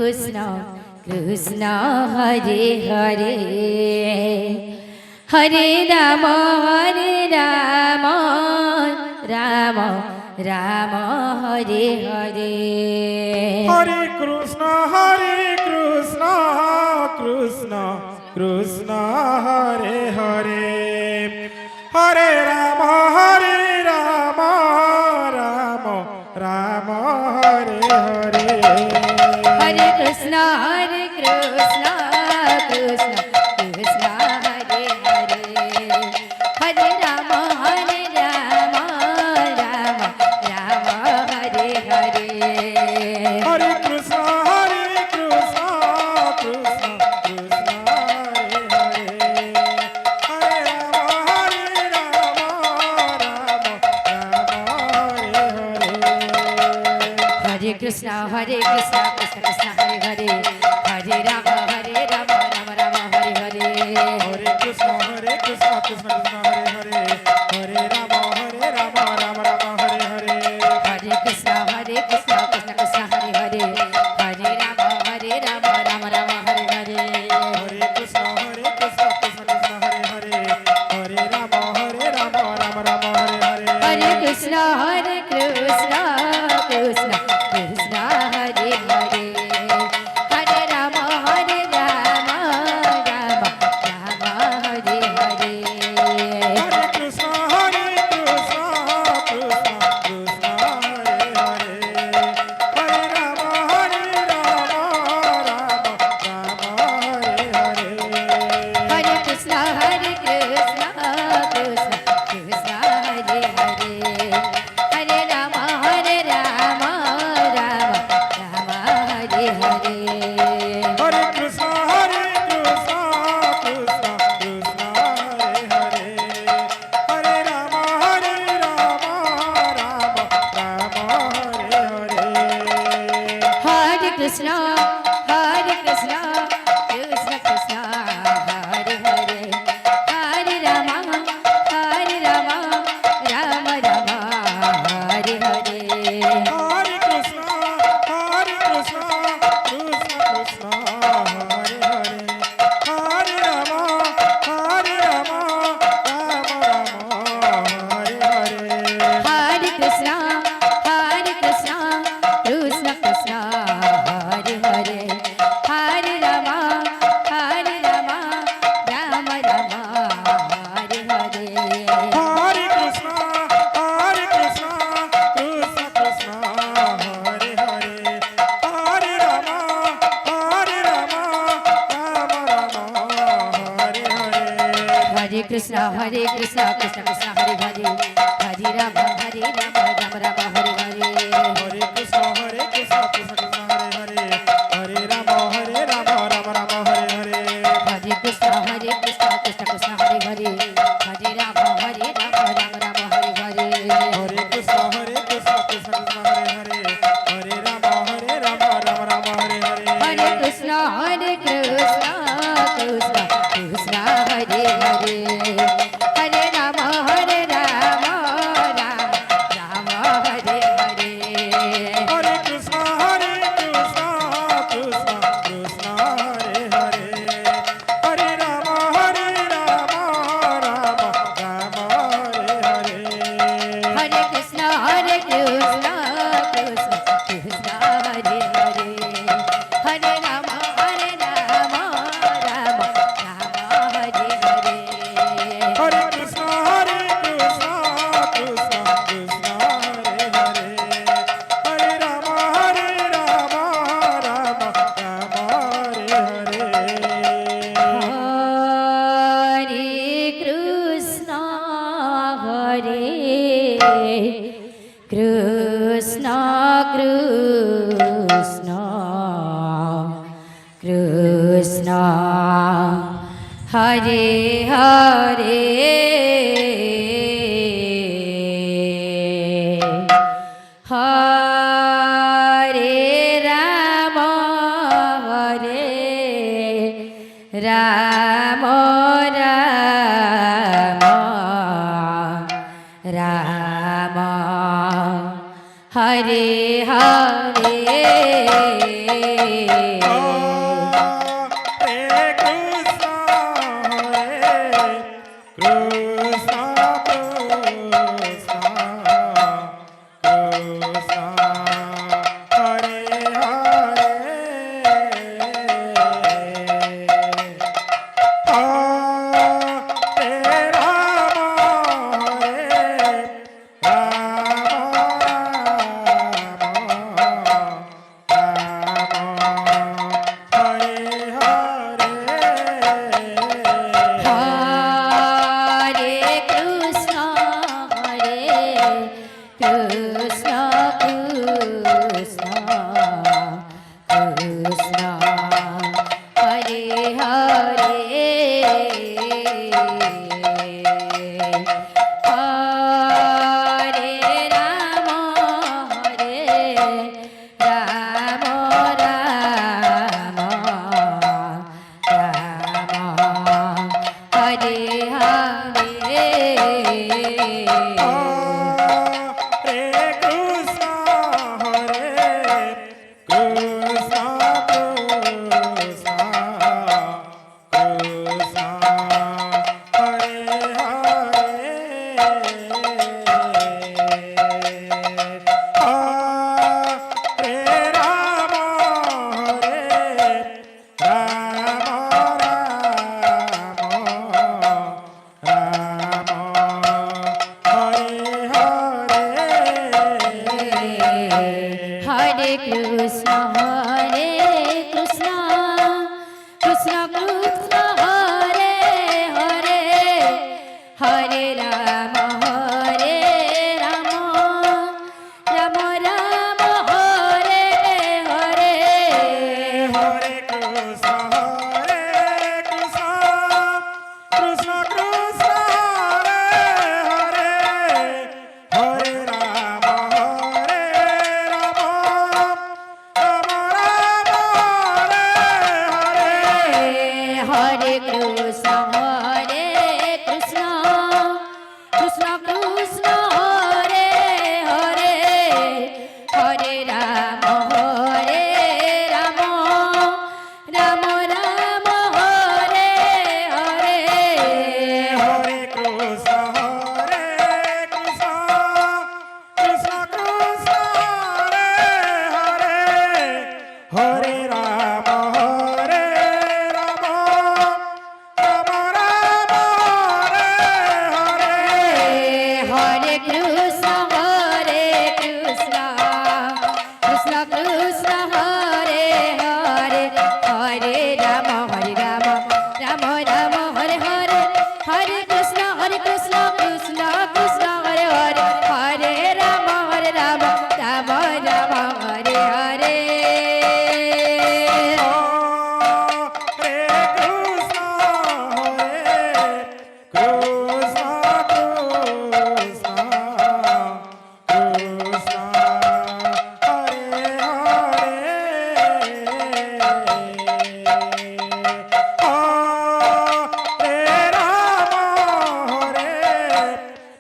Krishna Krishna Hare Hare Hare Ram Ram Ram Hare Hare Hare Krishna Krishna Krishna Hare Hare Hare Ram Ram Ram Hare Hare Hare Krishna Krishna Krishna Hare Hare Hare Ram Ram Ram Hare Hare Hare Krishna Krishna Krishna Hare Hare Hare Ram Ram Hare Hare Hare Krishna Krishna Krishna Hare Hare Hare Ram Ram Hare Hare Hare Krishna Krishna Krishna Hare Hare Hare Ram Ram Hare Hare Hare Krishna Krishna Krishna Hare Hare Hare Ram Ram Hare Hare Hare Krishna Krishna Krishna Hare Hare Hare Ram Ram Hare Hare Hare Krishna Krishna Krishna Krishna Hare Hare Hare Ram Ram Hare Hare Hare Krishna Krishna Krishna Hare Hare Hare Ram Ram Hare Hare Hare Krishna Krishna Krishna Hare Hare Hare Ram Ram Hare Hare Hare Krishna Krishna Krishna Hare Hare Hare Ram Ram Hare Hare Hare Krishna Krishna Krishna Hare Hare Hare Ram Ram Ram Hare Hare Hare Krishna Krishna Krishna Hare Hare Hare Ram Ram Hare Hare Hare Krishna Krishna Krishna Hare Hare Hare Ram Ram Ram Hare Hare Hare Krishna Krishna Krishna Hare Hare Hare Ram Ram Hare Hare Hare Krishna Krishna Krishna Hare Hare Hare Ram Ram Hare Hare Hare Krishna Krishna Krishna Hare Hare Hare Ram Ram Hare Hare Hare Krishna Krishna Krishna Hare Hare Hare Ram Ram Hare Hare Hare Krishna Krishna Krishna Hare Hare Hare Ram Ram Hare Hare Hare Krishna Krishna Hare Hare Hare Ram Hare Ram Ram Ram Hare Hare Hare Krishna, Krishna, Hare Hare, Hare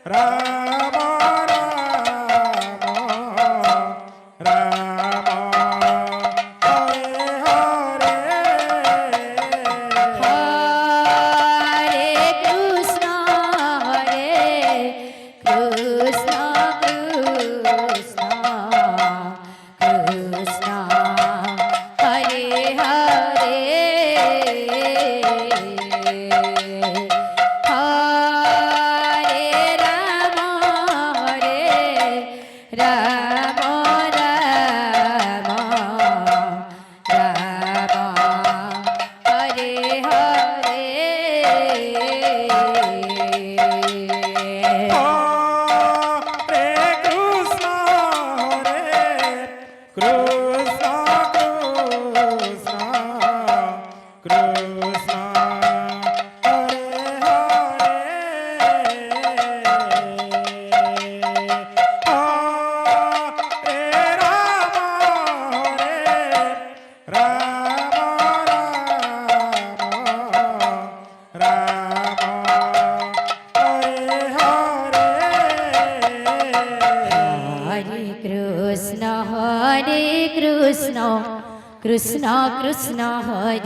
Rama, Krishna Krishna Krishna Krishna Hare